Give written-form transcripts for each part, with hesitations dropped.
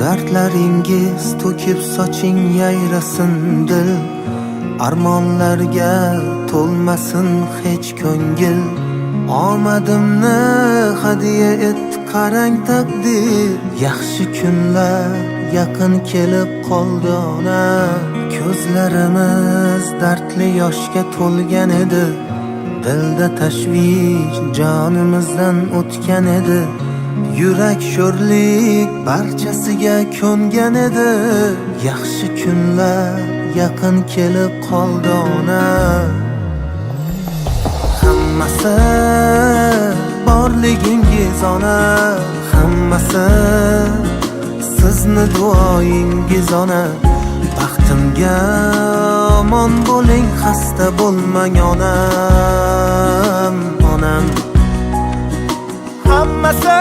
Dardlaringiz to'kib soching yayrasin dil, armonlarga to'lmasin hech ko'ngil. Omadimni hadiya etdi qarang taqdir, yaxshi kunlar yaqin kelib qoldi ona. Ko'zlarimiz dardli yoshga to'lgan edi, dilda tashvish jonimizdan o'tgan edi. Yurak sho'rlik barchasiga ko'ngan edi, yaxshi kunlar yaqin kelib qoldi ona. Hammasi borligingiz ona, hammasi sizni duoyingiz ona. Baxtimga omon bo'ling, xasta bo'lmang onam, onam. Hammasi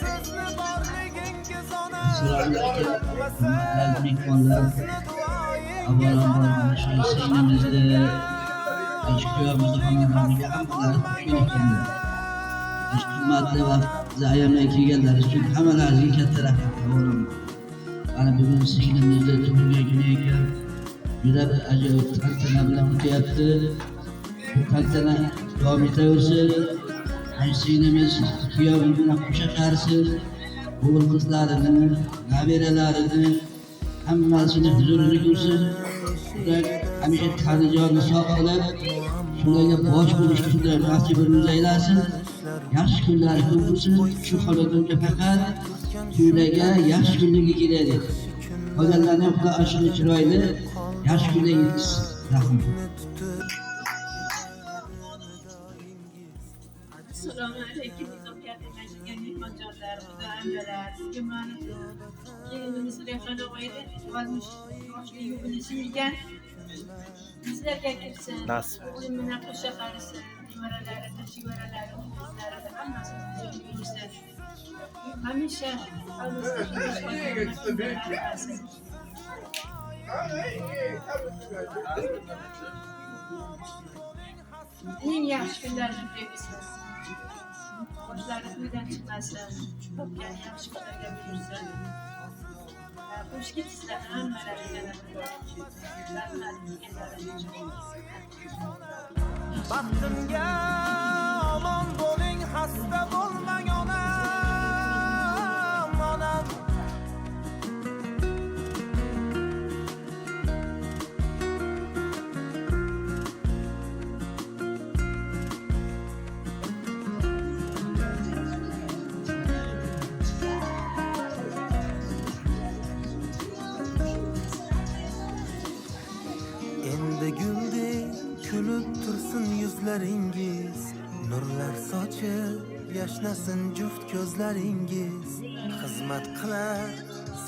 sizni borligingiz ona, hurmatli va zayyamdan kelganlar uchun hammalaringizga katta rahmat. Mana bugun singlimizda tug'ilgan kuni ekan, juda ajoyib tantana bilan o'tyapti. Bu tantana davom etaversin. Singlimiz kuyovi bilan qo'sha qarsin, o'g'il qizlarini, nabiralarini hammasini huzurini ko'rsin. Ular hamisha tanijonni sog' qilib, shularga bosh bo'lishni Xudo nasibimiz aylasin. Yaxshi kunlar ko'p bo'lsin. Shu xonadonga faqat ularga yaxshi kunlarga keladi. Qolganlarni ham Xudo ashuni chiroyli yaxshi kunlarga yetkazsin. Rahmat. Assalomu alaykum. Mehmonjonlar, xudo amralar. Jumani kelinimiz Rayhona oyda olmush yoshli yo'lini singan. Bizlarga kelsin. O'g'lim bilan qo'sha qarisin. Nevaralari, shivaralari, qizlari hammasini ko'rsin. Hamisha eng yaxshi kunlarni ko'rsin. Boshlari uydan chiqmasin, topgan yaxshi kunlarga buyursin. Xush kelibsizlar hammalariga. Baxtimga omon bo'ling, xasta bo'lmang onam, onam. Endi guldek kulib tursin yuzlaringiz, nurlar sochib yashnasin juft ko'zlaringiz. Xizmat qilar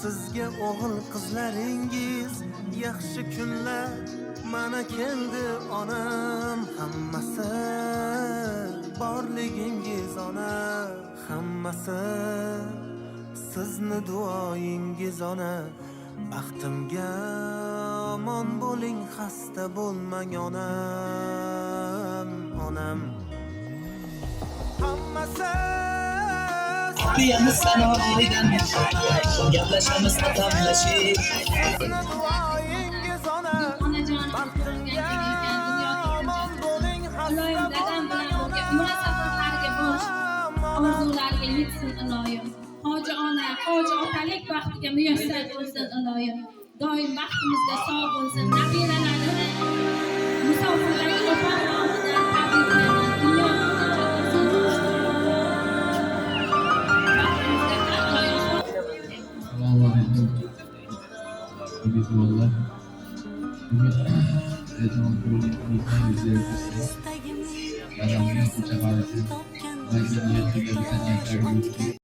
sizga o'g'il qizlaringiz, yaxshi kunlar mana keldi onam. Hammasi borligingiz ona, hammasi sizni duoyingiz ona. Baxtimga omon bo'ling, xasta bo'lmang onam, onam. Hammasi Kuyamiz sanoqlidan gaplashamiz atamlashib. sizni duoyingiz ona. Baxtimga omon bo'ling, xasta orzulariga yetsin iloyim. Hoji ona, hoji otalik baxtiga muyassar bo'lsin iloyim. Doim baxtimizda sog' bo'lsin. Nabiralarini musofirlarga o'pa nomidan tabriklaman. Dunyo Assalomu alaykum. Bugün vallahi Rezon Kurulu'nun ziyareti. Adamın kucağına ben de niyetli gelirken